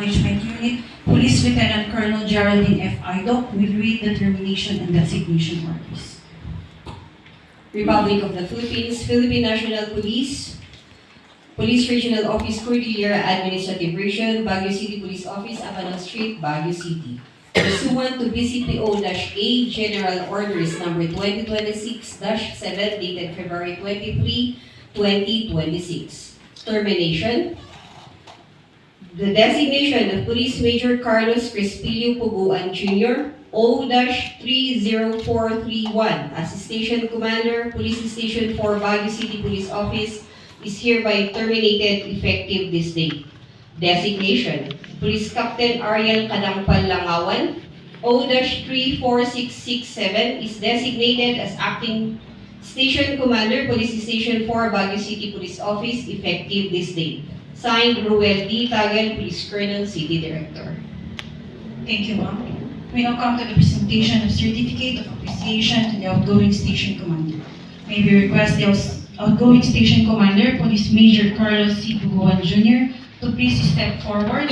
Management Unit, Police Lieutenant Colonel Geraldine F. Idok, will read the termination and designation orders. Republic of the Philippines, Philippine National Police, Police Regional Office Cordillera Administrative Region, Baguio City Police Office, Apanal Street, Baguio City. Pursuant to BCPO-A General Orders number 2026-7 dated February 23, 2026. Termination. The designation of Police Major Carlos Crespillo Puguan Jr. O-30431 as Station Commander, Police Station 4, Baguio City Police Office is hereby terminated effective this date. Designation: Police Captain Ariel Kadangpal Langawan, O-34667 is designated as Acting Station Commander, Police Station 4, Baguio City Police Office, effective this date. Signed, Ruel D. Tagal, Police Colonel, City Director. Thank you, ma'am. We now come to the presentation of Certificate of Appreciation to the outgoing Station Commander. May we request the outgoing Station Commander, Police Major Carlos C. Puguan Jr., to please step forward.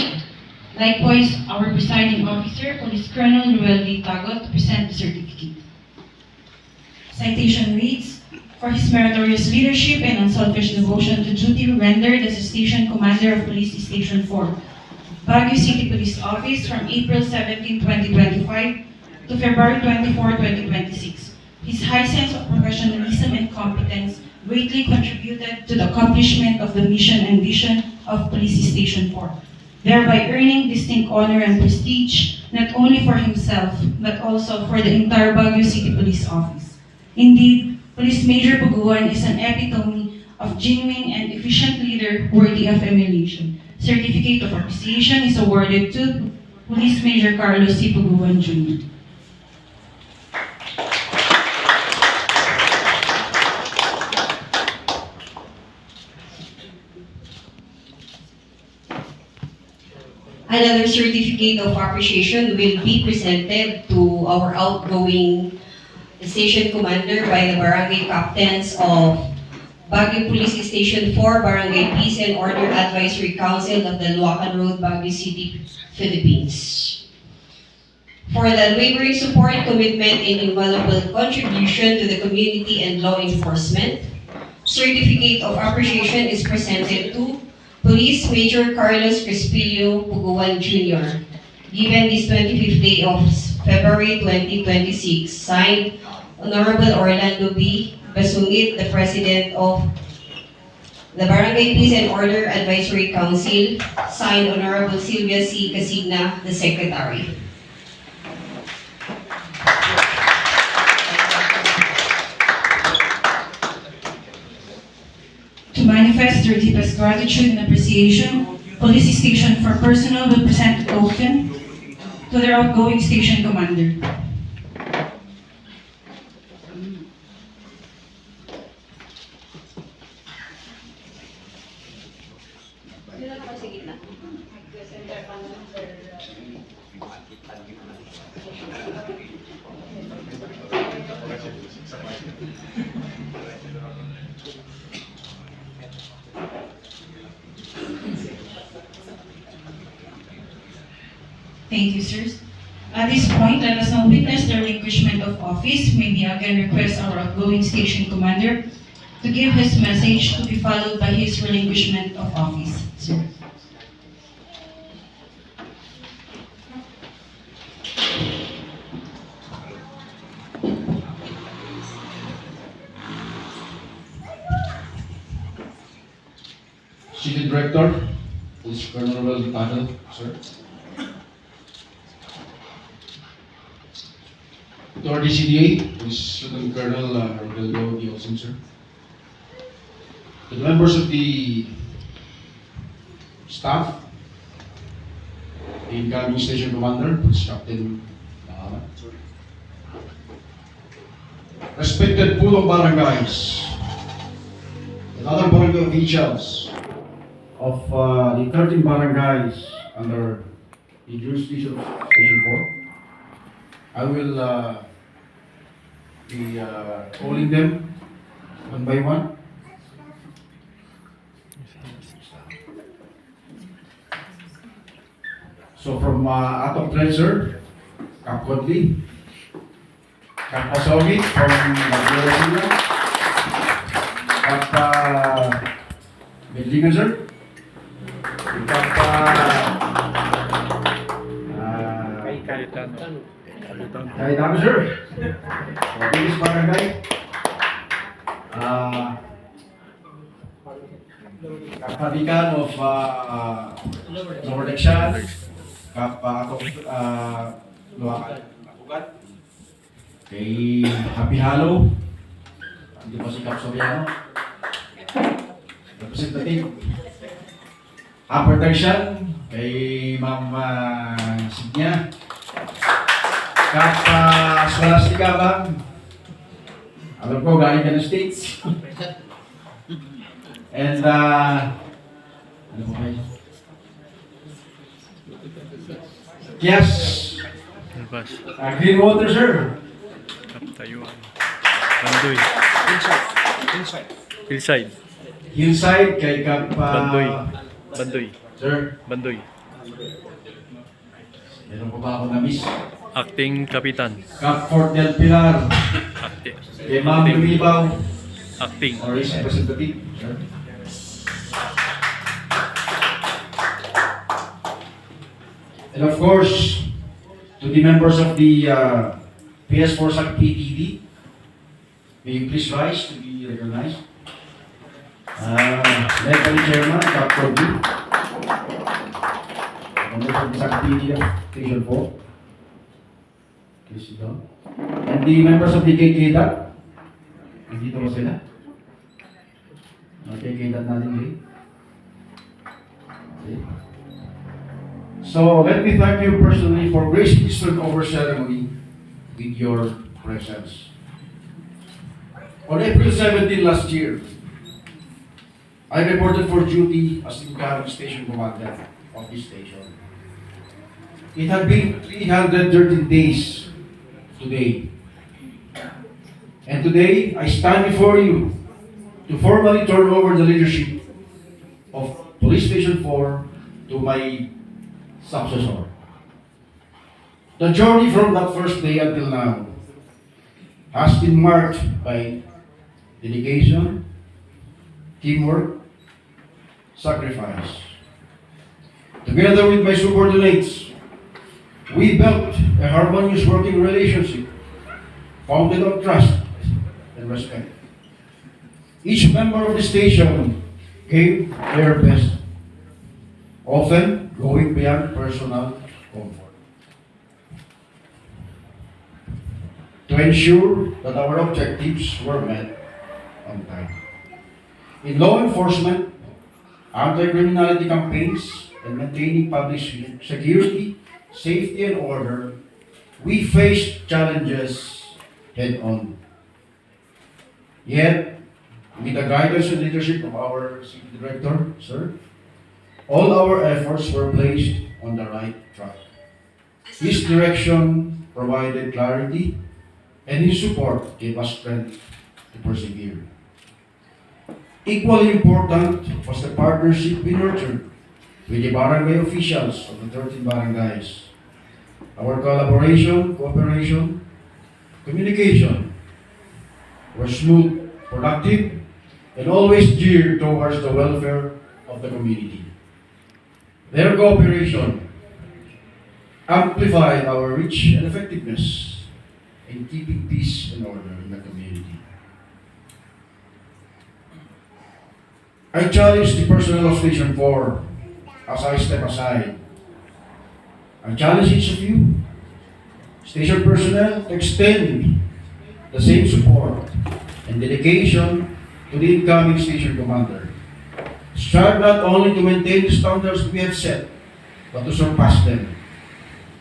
Likewise, our presiding officer, Police Colonel Ruel D. Tagot, to present the certificate. Citation reads, for his meritorious leadership and unselfish devotion to duty rendered as a Station Commander of Police Station 4, Baguio City Police Office from April 17, 2025 to February 24, 2026. His high sense of professionalism and competence greatly contributed to the accomplishment of the mission and vision of Police Station 4, thereby earning distinct honor and prestige not only for himself but also for the entire Baguio City Police Office. Indeed, Police Major Puguan is an epitome of genuine and efficient leader worthy of emulation. Certificate of Appreciation is awarded to Police Major Carlos C. Puguan Jr. Another certificate of appreciation will be presented to our outgoing Station Commander by the Barangay Captains of Baguio Police Station 4, Barangay Peace and Order Advisory Council of the Luacan Road, Baguio City, Philippines. For the unwavering support, commitment, and invaluable contribution to the community and law enforcement, certificate of appreciation is presented to Police Major Carlos Crespillo Puguan Jr., given this 25th day of February 2026, signed Honorable Orlando B. Basungit, the President of the Barangay Peace and Order Advisory Council, signed Honorable Sylvia C. Casigna, the Secretary. To manifest their deepest gratitude and appreciation, Police Station 4 personnel will present the token to their outgoing Station Commander. Thank you, sirs. At this point, let us now witness the relinquishment of office. May we again request our outgoing Station Commander to give his message, to be followed by his relinquishment of office. Sir. City Director, Police Colonel Ruel Tagal, sir. To our DCDA, Police Lieutenant Colonel Rogelio D. Olsen, sir. To the members of the staff, the incoming Station Commander, Police Captain Langawan, sir. Respected Pulong Barangays and other barangay officials of the 13 barangays under the jurisdiction of Station 4. I will be calling them one by one. So from Atong Treasure, Cap Conley, Cap Pasogi from Magdalena, Cap Medlingan, sir. Cap Cayetano, sir. So, this barangay. Kapatikan of Lower Lekshan, Luwakan, Apugat, kay Happy Halo, hindi pa si Cap Soriano, representative, Upper Tangshan, kay Ma'am Signia, Cap Scholastica Bang, alam ko galing ka ng States. And, ano po kayo? Yes. Green water, sir. Tayuan. Bandoy. Hillside. Hillside, kay Cap... Bandoy. Sir, Bandoy. meron po ba ako na-miss? Acting Kapitan. Cap Fort del Pilar, kay Ma'am Lumibaw, Acting. or his representative, sir. And of course, to the members of the PS4 SAC PTV, may you please rise to be recognized. Led by the Chairman, Dr. B. Member of the SAC PTV, Station 4. Please sit down. And the members of the KKDA, nandito ba sila? KKDA natin rin. Okay. So let me thank you personally for gracing this turnover ceremony with your presence. On April 17 last year, I reported for duty as the incoming station commander of this station. It had been 313 days today. And today, I stand before you to formally turn over the leadership of Police Station 4 to my successor. The journey from that first day until now has been marked by dedication, teamwork, sacrifice. Together with my subordinates, we built a harmonious working relationship founded on trust and respect. Each member of the station gave their best, often going beyond personal comfort, to ensure that our objectives were met on time. In law enforcement, anti-criminality campaigns, and maintaining public security, safety, and order, we faced challenges head-on. Yet, with the guidance and leadership of our City Director, sir, all our efforts were placed on the right track. His direction provided clarity, and his support gave us strength to persevere. Equally important was the partnership we nurtured with the barangay officials of the 13 barangays. Our collaboration, cooperation, communication were smooth, productive, and always geared towards the welfare of the community. Their cooperation amplified our reach and effectiveness in keeping peace and order in the community. I challenge the personnel of Station 4 as I step aside. I challenge each of you, station personnel, to extend the same support and dedication to the incoming station commander. Strive not only to maintain the standards we have set, but to surpass them.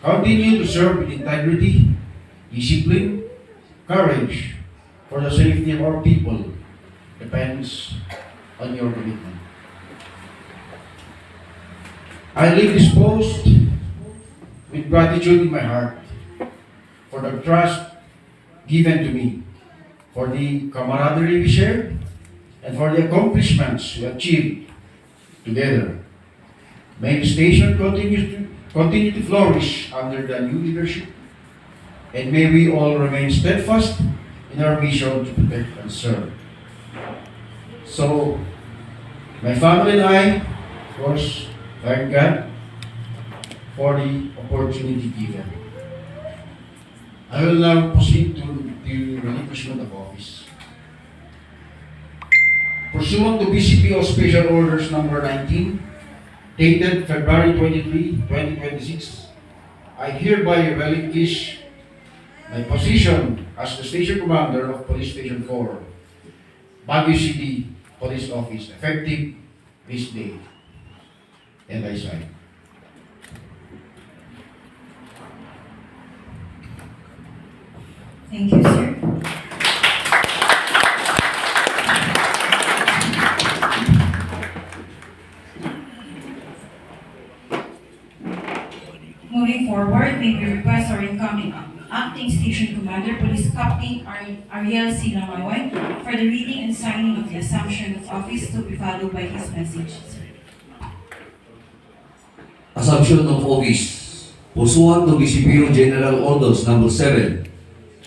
Continue to serve with integrity, discipline, courage, for the safety of our people depends on your commitment. I leave this post with gratitude in my heart for the trust given to me, for the camaraderie we shared, and for the accomplishments we achieved together. May the station continue continue to flourish under the new leadership, and may we all remain steadfast in our mission to protect and serve. So, my family and I, of course, thank God for the opportunity given. I will now proceed to the relinquishment of office. Pursuant to BCPO Special Orders Number 19, dated February 23, 2026, I hereby relinquish my position as the Station Commander of Police Station 4, Baguio City Police Office, effective this day. And I sign. Thank you, sir. Moving forward, may we request our incoming Acting Station Commander, Police Captain Ariel C. Lamayoy, for the reading and signing of the assumption of office to be followed by his message, sir. Assumption of office. Pursuant to BCPO General Orders Number 7,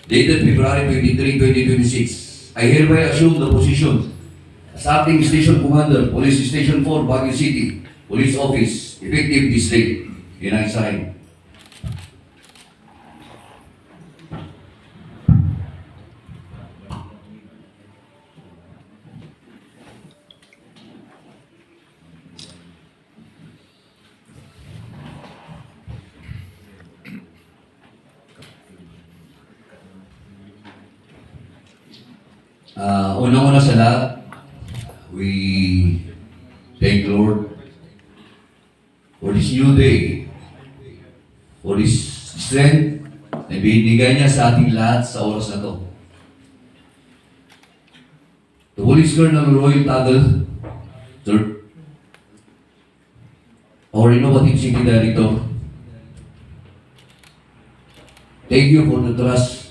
dated February 23, 2026, I hereby assume the position as Acting Station Commander, Police Station 4, Baguio City, Police Office, effective this day. And I sign. Unang-una sa lahat, we thank Lord for this new day, for this strength na binigay niya sa ating lahat sa oras na to. To Police Colonel Roy Tagal, Sir, our innovative city director, thank you for the trust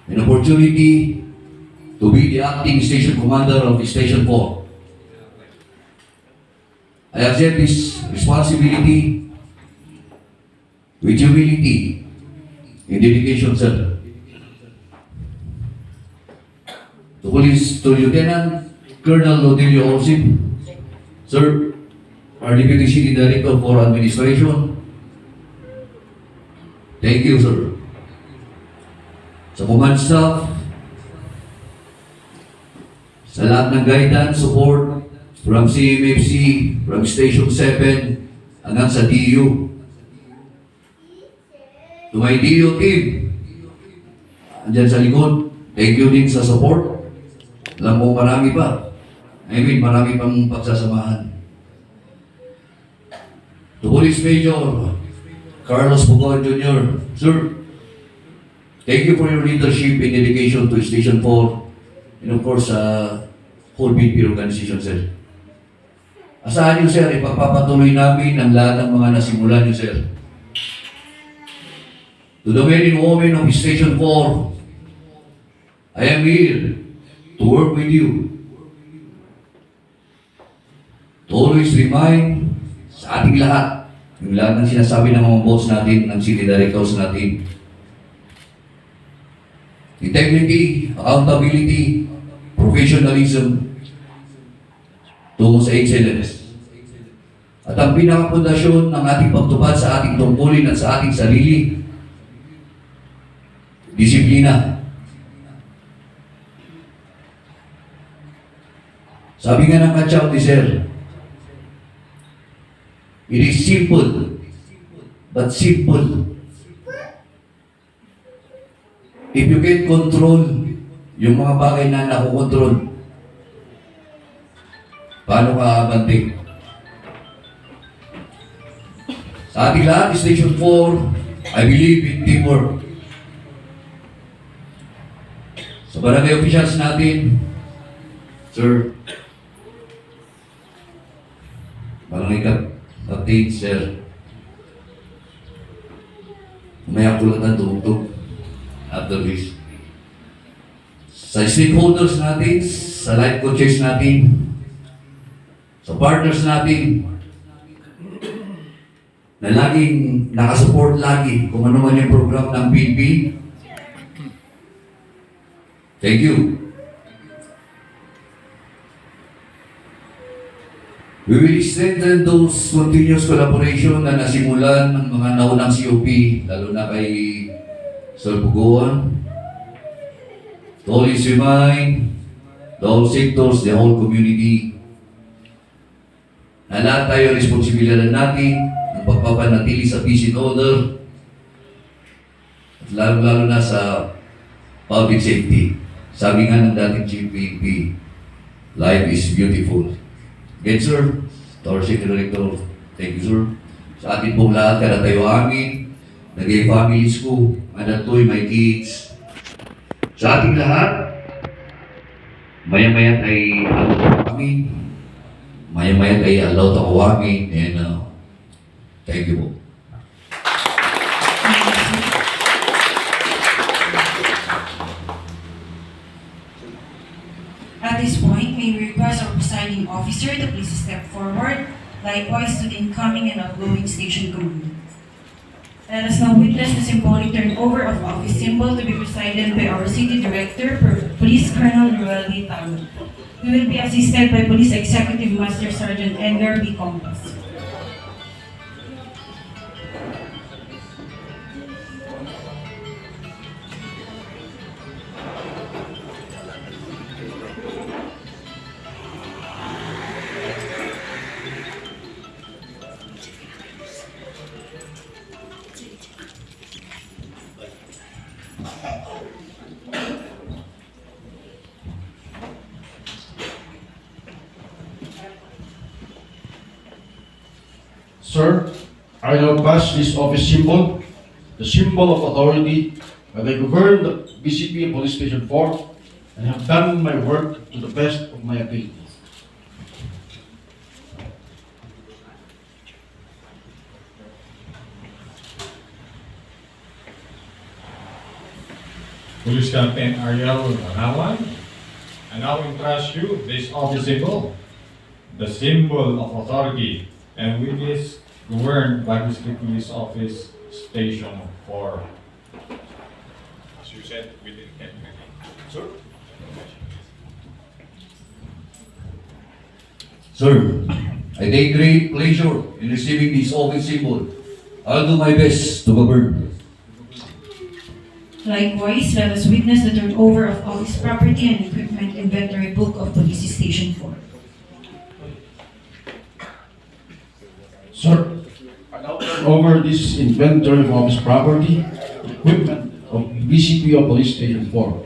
an opportunity to be the acting station commander of Station 4. I accept this responsibility with humility and dedication, sir. To Lieutenant Colonel Rodelio Orsip, sir, our Deputy City Director for Administration, thank you, sir. Sa command staff, sa lahat ng guidance, support, from CMFC, from Station 7, hanggang sa DU. To my DU team, andyan sa likod, thank you din sa support. Alam mo, marami pa. Marami pang pagsasamahan. To Police Major Carlos Pugon Jr., sir, thank you for your leadership and dedication to Station 4 and of course, whole BNP organization, sir. Asahan niyo, sir, ipagpapatuloy namin ang lahat ng mga nasimulan niyo, sir. To the men and women of Station 4, I am here to work with you. To always remind sa ating lahat, yung lahat ng sinasabi ng mga boss natin, ng city directors natin, integrity, accountability, professionalism, tungo sa excellence. At ang pinakapundasyon ng ating pagtupad sa ating tungkulin at sa ating sarili, disiplina. Sabi nga ng Katsaw ni Sir, it is simple, but simple. If you can control yung mga bagay na nakukontrol, paano ka abante? Sa ating lahat, Station 4, I believe in teamwork. Sa barangay officials natin, sir, barangay captain, sir, umayak tulatan tumugtog after this. Sa stakeholders natin, sa life coaches natin, sa partners natin, na laging nakasupport lagi kung ano man yung program ng PNP. Thank you. We will strengthen those continuous collaboration na nasimulan ng mga naunang COP, lalo na kay Sir Pugoan, to always remind the whole sectors, the whole community, na lahat tayo responsibilidad natin ng pagpapanatili sa peace and order, at lalo-lalo na sa public safety. Sabi nga ng dating Chief PNP, life is beautiful. Again, sir, to our Secretary Director, thank you, sir. Sa atin pong lahat, kada tayo amin, nagay families ko, manatoy, my kids. Sa ating lahat, maya-maya ay alaw kami, maya-maya ay alaw ako amin, and thank you po. At this point, may we request our presiding officer to please step forward, likewise to the incoming and outgoing station commander. Let us now witness the symbolic turnover of office symbol to be presided by our City Director, Police Colonel Ruel D. Talo. We will be assisted by Police Executive Master Sergeant Edgar B. Compas. Sir, I now pass this office symbol, the symbol of authority, that I govern the BCP Police Station 4 and have done my work to the best of my ability. Police Captain Ariel Manawan, I now entrust you this office symbol, the symbol of authority, and with this govern Baguio City Police Office Station 4. As you said, within 10 minutes. Sir? Sir, I take great pleasure in receiving this office symbol. I'll do my best to govern. Likewise, let us witness the turnover of office property and equipment inventory book of Police Station 4. Sir, I now turn over this inventory of office property, equipment of BCPO Police Station 4.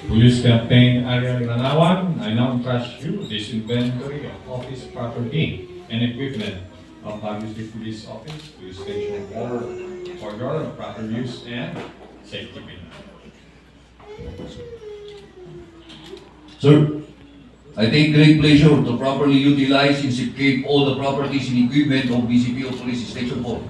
Police Captain Ariel Manawan, I now entrust you this inventory of office property and equipment of Baguio City Police Office, Police Station 4, for your proper use and safety. Sir, I take great pleasure to properly utilize and safekeep all the properties and equipment of BCPO Police Station 4.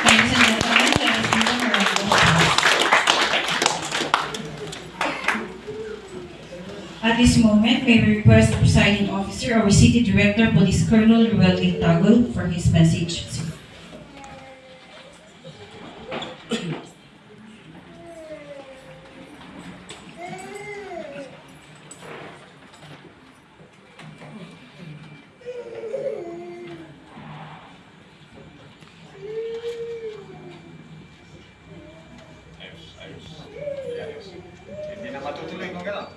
Ladies and gentlemen, let us begin our round of applause. At this moment, may we request the presiding officer, our City Director, Police Colonel Ruel D. Tagol, for his message. Hindi na matutuloy kung gano'n.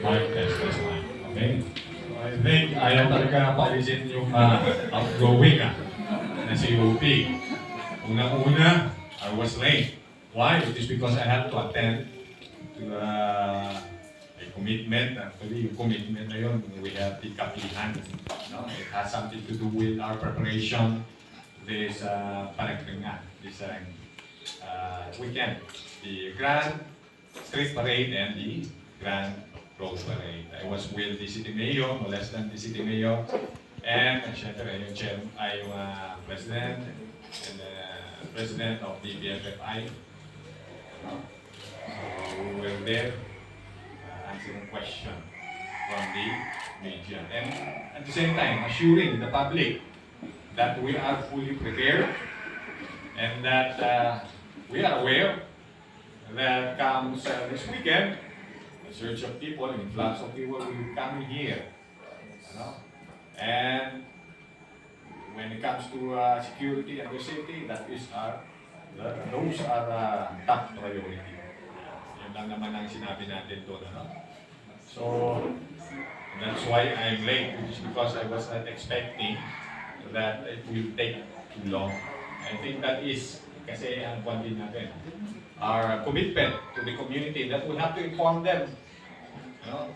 Mic test, line. Okay? I think ayaw talaga paalisin yung outgoing na sa UP. Una-una, I was late. Why? It is because I had to attend to a commitment. Actually, yung commitment na yun, we have the kapihan. No? It has something to do with our preparation this panagpinga, this weekend. The Grand Street Parade and the Grand Road Parade. I was with the City Mayor, no less than the City Mayor, and syempre yung chair ay yung president and president of the BFFI. So we were there answering question from the media and at the same time assuring the public that we are fully prepared and that we are aware that comes this weekend, a surge of people, an influx of people will be coming here. You know? And when it comes to security and the safety, those are top priority. Yun lang naman ang sinabi natin doon. Ano? So, that's why I'm late, which is because I was not expecting that it will take too long. I think that is kasi ang kwan din natin. Our commitment to the community that we have to inform them. You know,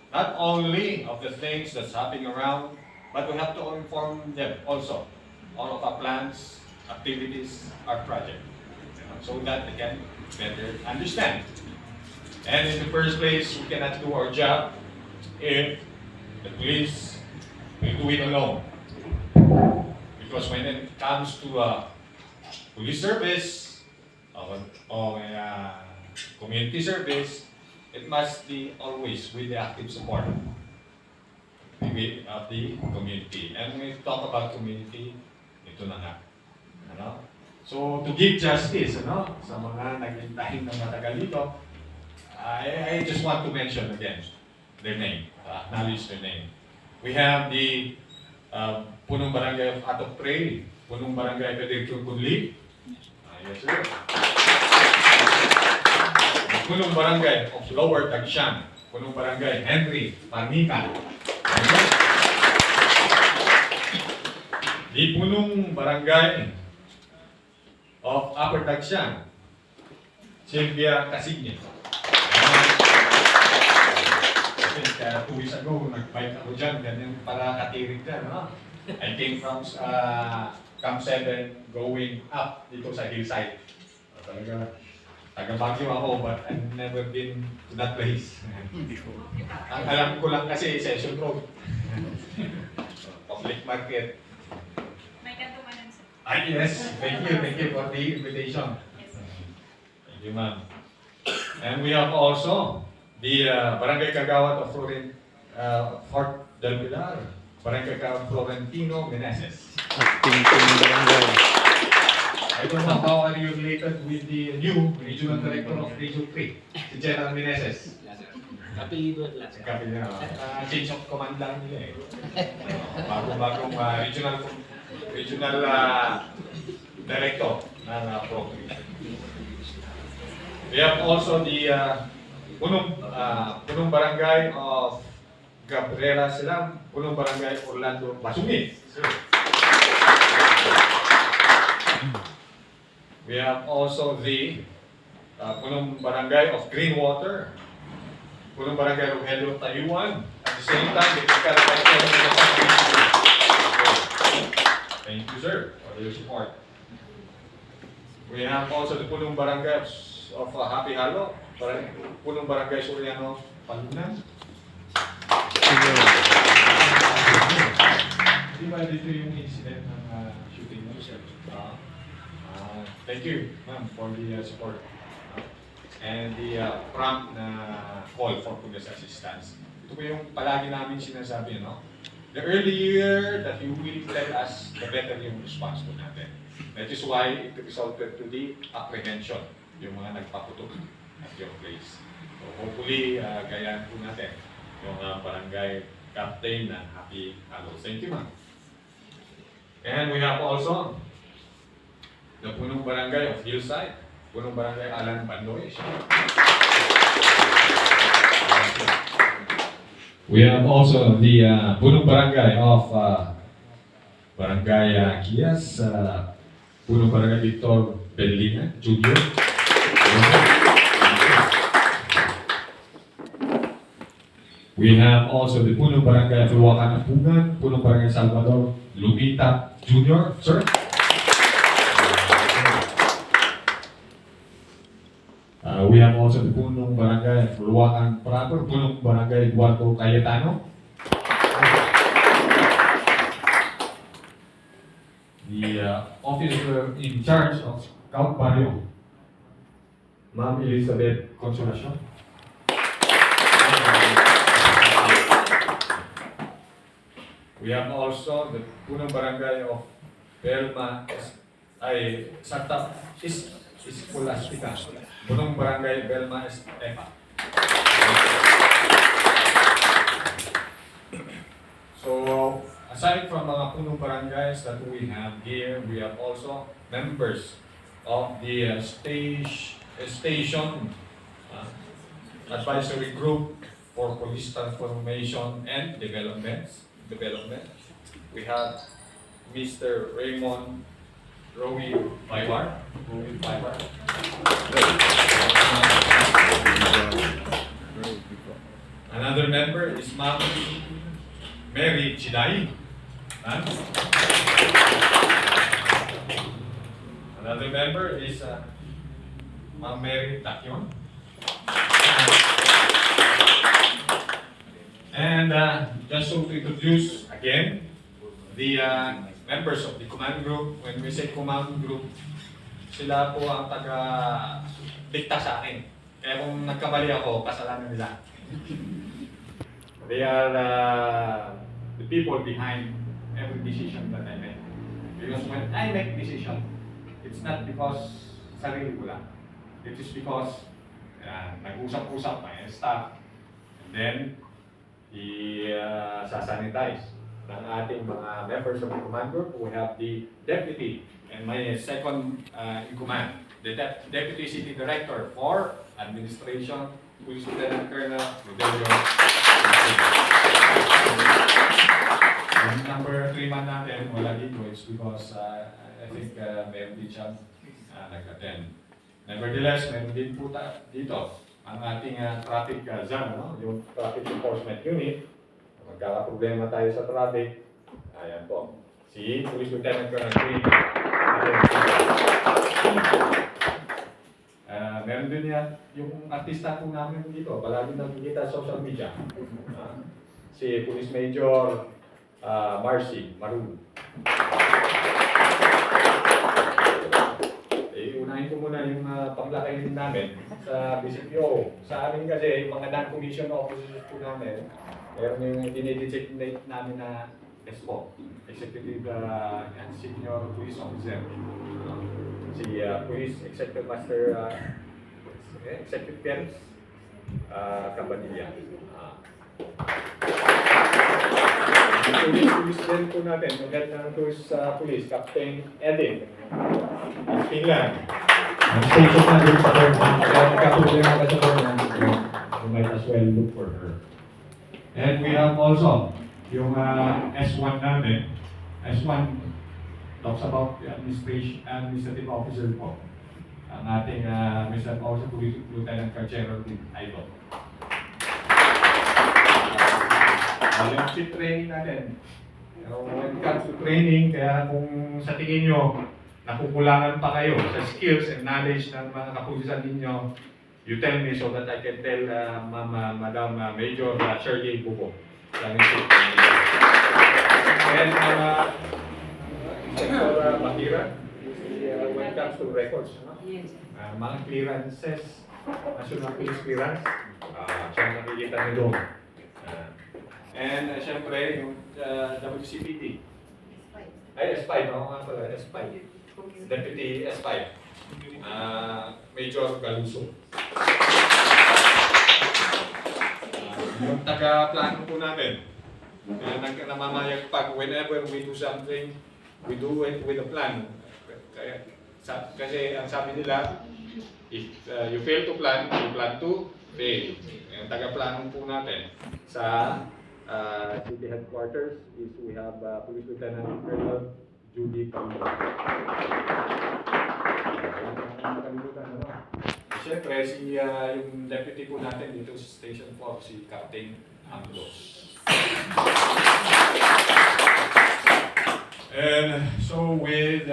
not only of the things that's happening around, but we have to inform them also. All of our plans, activities, our project. You know, so that they can better understand. And in the first place, we cannot do our job if the police will do it alone. Because when it comes to police service or community service, it must be always with the active support of the community. And when we talk about community, ito na nga. Ano? So, to give justice sa mga naghintay ng matagal dito, I just want to mention again their name, acknowledge their name. We have the Punong Barangay of Atok Prey, Punong Barangay Federico Kunli. Yes, sir. The Punong Barangay of Lower Tagshan, Punong Barangay Henry Parnica. The Punong Barangay of Upper Tagshan, Sylvia Casigny. Kaya 2 weeks ago, nag-bike ako dyan, ganyan para katirig ka, no? I came from Camp 7 going up dito sa hillside. Talaga, taga-Baguio ako, but I've never been to that place. Ang alam ko lang kasi, Session Road. Public market. May katumanan sa... Yes, thank you for the invitation. Thank you, ma'am. And we have also the Barangay Kagawad of Fort del Pilar, Barangay Kagawad Florentino Meneses. Acting barangay. I don't know how are you related with the new Regional Director of Region 3, si General Meneses. Kapilido at lahat. Kapilido. Change of command lang nila eh. Bagong regional director ng program. We have also the Punong Barangay of Gabriela Silang, Punong Barangay Orlando Basungit. We have also the Punong Barangay of Greenwater, Punong Barangay Rogelio Tayuan. At the same time, the Fiscal Director of the Country. Thank you, sir, for your support. We have also the Punong Barangay of Happy Halo, Punong Barangay Soriano Palunan. Di ba dito yung incident ng shooting mo, sir? Thank you, ma'am, for the support. And the prompt na call for police assistance. Ito po yung palagi namin sinasabi, no? The earlier that you will tell us, the better yung response po natin. That is why it resulted to the apprehension, yung mga nagpaputok at your place. So hopefully, gayaan po natin yung barangay captain ng Happy Halo. Thank you, ma'am. And we have also the Punong Barangay of Hillside, Punong Barangay Alan Bandoy. We have also the Punong Barangay of Barangay Kias, Punong Barangay Victor Berlinga Jr. We have also the Punong Barangay Luwakan Apungan, Punong Barangay Salvador Lumita Jr. Sir. We have also the Punong Barangay Luwakan Proper, Punong Barangay Eduardo Cayetano. The officer in charge of Scout Barrio, Ma'am Elizabeth Consolacion. We have also the Punong Barangay of Belma Santa Escolastica, Punong Barangay Belma Estepa. So, aside from mga punong barangays that we have here, we have also members of the station advisory group for police transformation and development. We have Mr. Raymond Rowie Paivar. Another member is Ma'am Mary Chidai. Another member is Ma'am Mary Takyon. And just so to introduce again the members of the command group. When we say command group, sila po ang taga-dikta sa akin. Kaya kung nagkamali ako, kasalanan nila. They are the people behind every decision that I make. Because when I make decision, it's not because sarili ko lang. It is because nag-usap-usap my staff, and then sasanitize ng ating mga members of the command group. We have the deputy and my second in command, the deputy city director for administration, Police Lieutenant Colonel Rodelio. Yung number 3 man natin, wala dito, it's because I think meron din siyang nag-attend. Nevertheless, meron din po dito ang ating traffic ZAN, yung Traffic Enforcement Unit. Magkakaproblema tayo sa traffic. Ayan po. Si Police Lieutenant Colonel Queen. Meron din yan, yung artista po namin dito, palagi nakikita sa social media. Si Police Major Marcy Maru. Unahin ko muna yung paglakay din namin sa BCPO. Sa amin kasi, mga non-commissioned officers po namin, meron yung dinidesignate namin na ESPO, Executive and Senior Police Officer. Si Police Executive Master Executive Pierce Cabanilla. Police din po natin, yung head ng police, Captain Edin. Finland. Ang station na din sa Berman. Kaya nagkaproblema ka sa Berman, you might as well look for her. And we have also yung S1 namin. S1 talks about the administrative officer po. Ang ating Mr. Officer Police Lieutenant Colonel Idol. Yung chip training natin. When it comes to training, kaya kung sa tingin nyo, nakukulangan pa kayo sa skills and knowledge ng mga kapulisan ninyo, you tell me so that I can tell Madam Major Shirley Buko. And Sector Bakira, when it comes to records, mga clearances, national police clearance, siya nakikita nyo doon. And syempre, yung WCPT. Ay, S5, ako nga pala, S5. Deputy S5. Major Galuso. Yung taga-plano po namin. Namamayag pag whenever we do something, we do it with a plan. Kasi ang sabi nila, if you fail to plan, you plan to fail. Yung taga-plano po natin sa city headquarters is we have Police Lieutenant Colonel Judy Camilo. Siyempre, yung deputy po natin dito sa Station 4, si Captain Anglos. And so with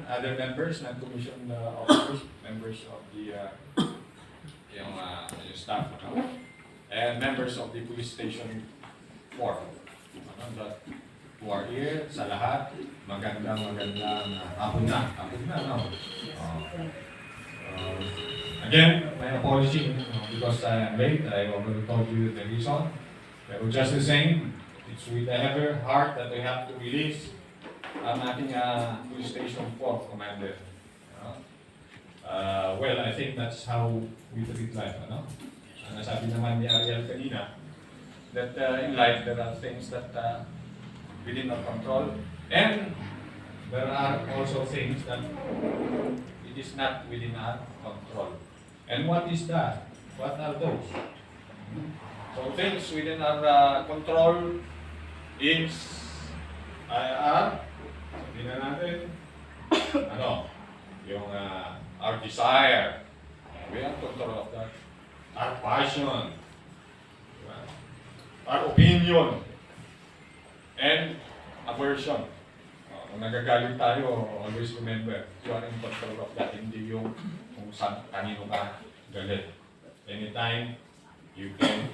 other members, non-commissioned officers, members of the yung staff, and members of the Police Station 4, who are here, sa lahat, magandang hapon na, no? Again, my apology because I am late. I already told you the reason. Pero just the same, it's with a heavy heart that we have to release ang ating Police Station 4 Commander. Well, I think that's how we treat life. Nasabi naman ni Ariel kanina that in life there are things that within our control, and there are also things that it is not within our control. And what is that? What are those? So things within our control is sabihin na natin, yung our desire. We have control of that. Our passion. Our opinion. And aversion. Kung nagagalit tayo, always remember, you are in control of that. Hindi yung kung saan kanino ka galit. Anytime, you can,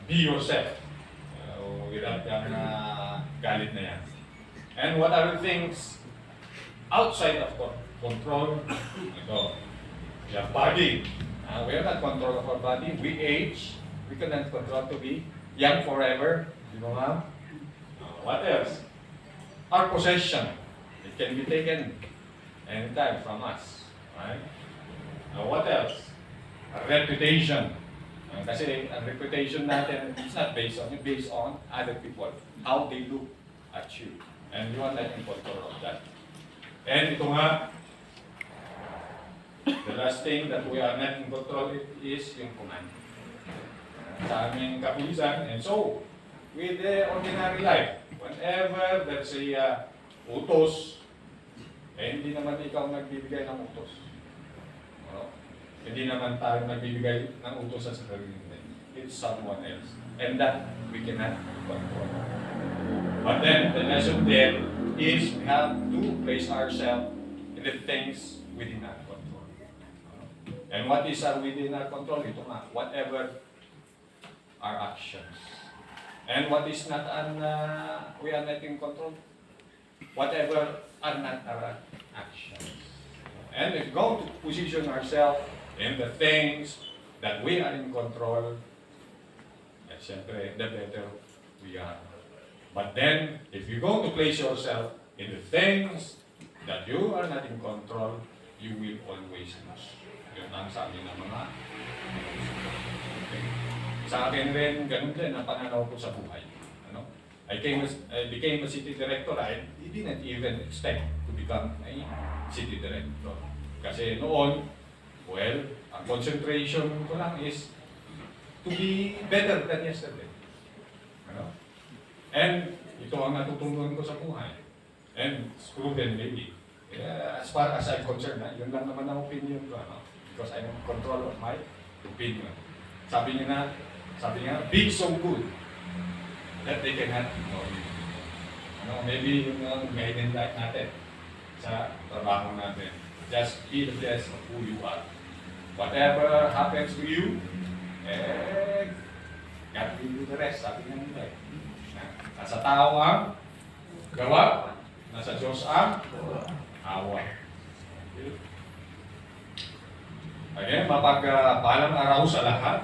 be yourself. Without yung galit na yan. And what are the things outside of control? Your body. We are not control of our body. We age. We cannot control to be young forever. You know how? What else? Our possession. It can be taken anytime from us. Right? What else? Our reputation. Kasi ang reputation natin is not based on other people. How they look at you. And you are not in control of that. And ito nga, the last thing that we are not in control is yung command. Sa aming kapulisan. And so, with the ordinary life, whenever there's a utos, hindi naman ikaw nagbibigay ng utos. Hindi naman tayo nagbibigay ng utos sa sarili natin. It's someone else. And that we cannot control. But then, the lesson there is we have to place ourselves in the things within our control. And what is within our control? Ito nga, whatever our actions. And what is not we are not in control? Whatever are not our actions. And if we go to position ourselves in the things that we are in control, and siyempre, the better we are. But then, if you go to place yourself in the things that you are not in control, you will always lose. Yun ang sabi ng mga sa akin rin, ganun din ang pananaw ko sa buhay. I became a city director. I didn't even expect to become a city director. Kasi noon, well, ang concentration ko lang is to be better than yesterday. And ito ang natutunan ko sa buhay. And it's proven maybe. As far as I'm concerned, yun lang naman ang opinion ko. Because I'm in control of my opinion. Sabi niya, be so good that they cannot ignore you. Maybe yung guidance natin sa trabaho natin. Just be the best of who you are. Whatever happens to you, God will do the rest. Sabi nga nila. Nasa tao ang gawa, nasa Diyos ang awa. Again, mapagpalang araw sa lahat.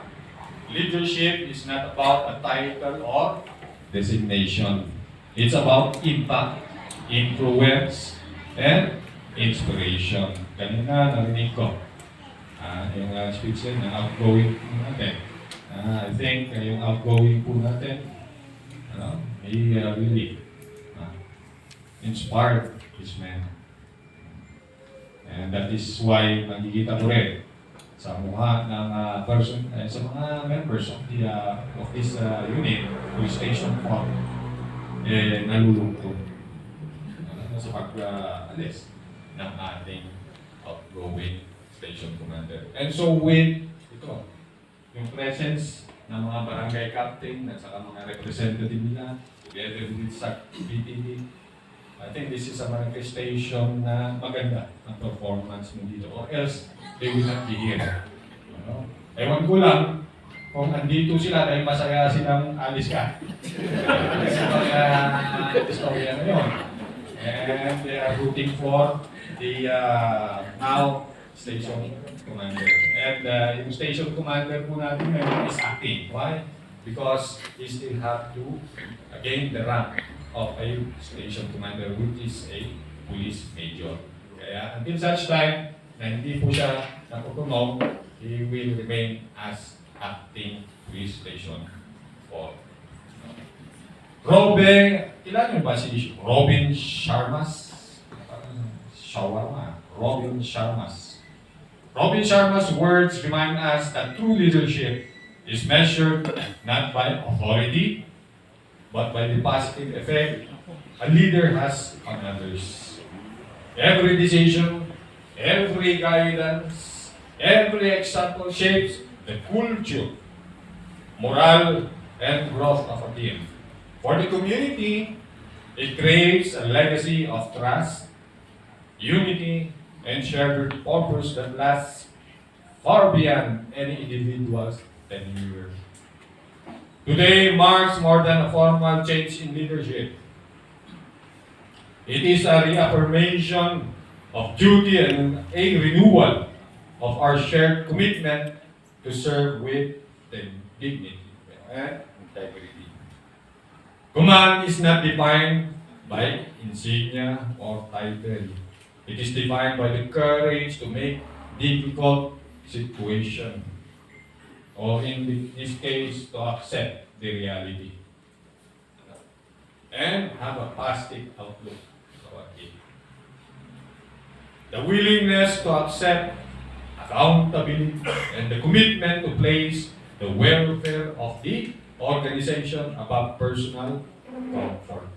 Leadership is not about a title or designation. It's about impact, influence, and inspiration. Kanina narinig ko yung speech na outgoing po natin. I think yung outgoing po natin, he really inspired his men. And that is why nakikita ko rin sa mukha ng person, sa mga members of this unit, police station 4, nalulungkot sa pag-alis ng ating outgoing station commander. And so with yung presence ng mga barangay captain at saka mga representative nila, together with SAC PTD, I think this is a manifestation na maganda ang performance mo dito, or else they will not be here. Ewan ko lang kung andito sila dahil masaya silang alis ka. Kasi mga istorya na yun. And they are rooting for the now station commander. And yung station commander po natin ngayon is acting. Why? Because he still have to gain the rank of a station commander, which is a police major. Kaya until such time na hindi po siya nakutunog, he will remain as acting police station 4. Kilala niyo ba si Robin Sharmas? Robin Sharmas. Robin Sharma's words remind us that true leadership is measured not by authority, but by the positive effect a leader has on others. Every decision, every guidance, every example shapes the culture, morale, and growth of a team. For the community, it creates a legacy of trust, unity, and shared purpose that lasts far beyond any individual's tenure. Today marks more than a formal change in leadership. It is a reaffirmation of duty and a renewal of our shared commitment to serve with dignity and integrity. Command is not defined by insignia or title. It is defined by the courage to make difficult situations, or in this case, to accept the reality and have a positive outlook toward it. The willingness to accept accountability and the commitment to place the welfare of the organization above personal comfort.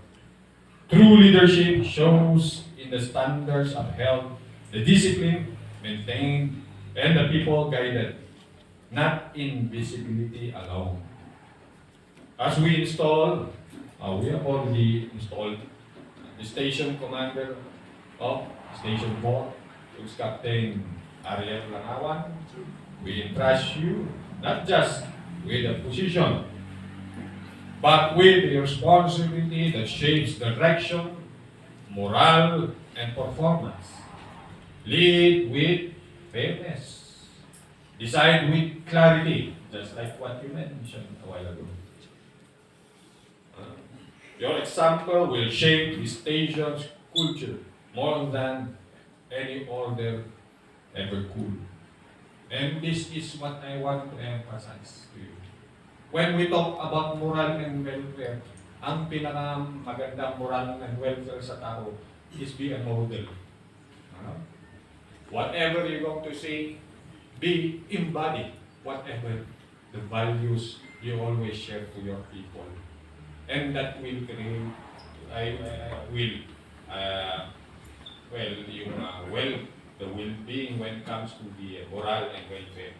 True leadership shows in the standards upheld, the discipline maintained, and the people guided, not in visibility alone. As we have already installed the station commander of Station 4, who's Captain Ariel Langawan. We entrust you not just with a position, but with the responsibility that shapes direction, morale, and performance. Lead with fairness. Decide with clarity, just like what you mentioned a while ago. Your example will shape the station's culture more than any order ever could. And this is what I want to emphasize to you. When we talk about moral and welfare, ang pinakamagandang moral and welfare sa tao is be a model. Whatever you're going to say, be embodied whatever the values you always share to your people. And that will create, the well-being when it comes to the moral and welfare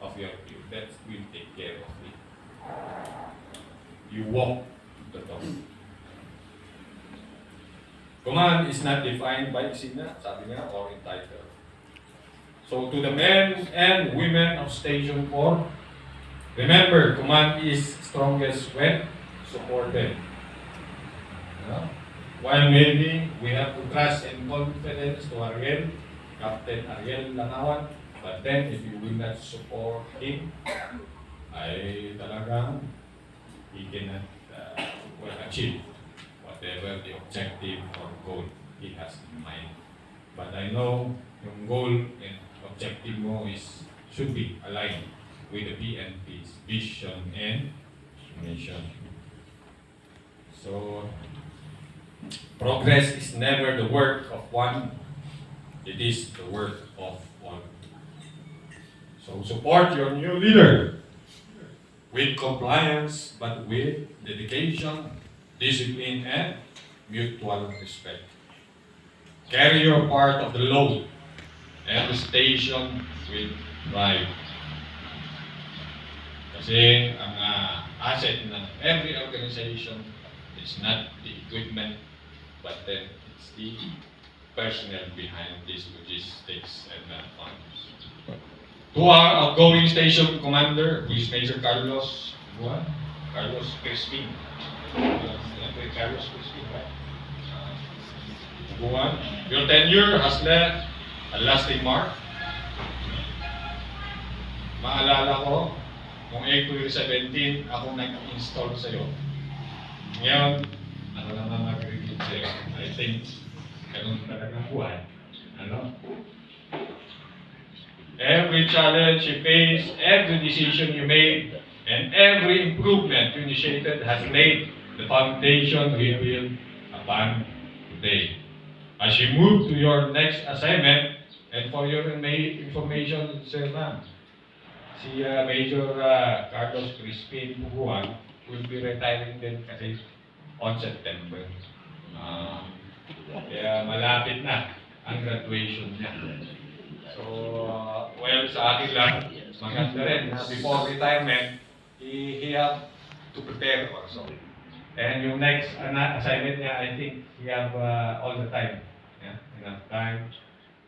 of your people. That will take care of it. You walk the talk. Command is not defined by insignia, sabi nga, or in title. So to the men and women of Station 4, remember, command is strongest when supported. While maybe we have to trust and confidence to Ariel, Captain Ariel Langawan, but then if you will not support him, ay talagang he cannot achieve whatever the objective or goal he has in mind. But I know yung goal and objective mo should be aligned with the PNP's vision and mission. So, progress is never the work of one, it is the work of all. So support your new leader with compliance, but with dedication, discipline, and mutual respect. Carry your part of the load and the station with pride. Kasi ang asset ng every organization is not the equipment, but then it's the personnel behind these logistics and funds. To our outgoing station commander, who is Major Carlos Crispin. Carlos Crispin, right? Buwan, your tenure has left a lasting mark. Maalala ko, noong April 17, ako nag-install sa'yo. Ngayon, ano naman mag-review sa'yo? I think, ganun talaga buhay. Ano? Every challenge you face, every decision you made, and every improvement you initiated has laid the foundation we build upon today. As you move to your next assignment, and for your information, Sir Ma'am, si Major Carlos Crispin Bubuan will be retiring din kasi on September. Kaya malapit na ang graduation niya. So, well, sa akin lang, maganda rin. Before retirement, he have to prepare also. And yung next assignment niya, I think he have all the time. Yeah, enough time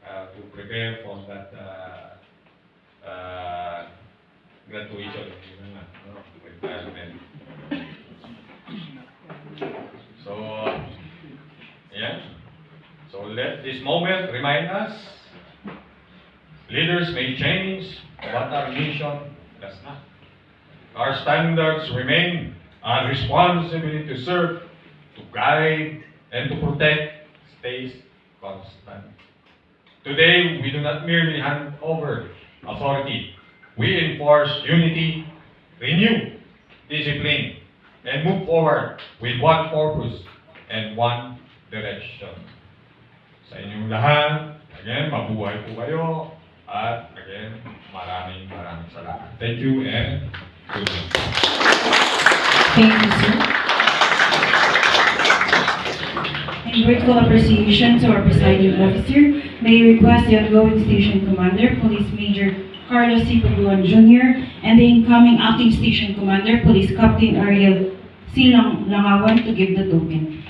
to prepare for that graduation, retirement. So, yeah. So let this moment remind us, leaders may change, but our mission does not. Our standards remain, our responsibility to serve, to guide, and to protect stays constant. Today, we do not merely hand over authority. We enforce unity, renew discipline, and move forward with one purpose and one direction. Sa inyong lahat, again, mabuhay po kayo, at again, maraming salamat. Thank you and good night. Thank you, sir. In grateful appreciation to our presiding officer, may I request the outgoing station commander, Police Major Carlos C. Paguan Jr., and the incoming acting station commander, Police Captain Ariel C. Langawan, to give the token.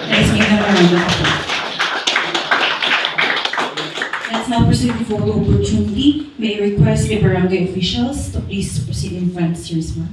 Let's give them a round of applause. Let's now proceed with photo opportunity. May I request the barangay officials to please proceed in front, Sir Smart.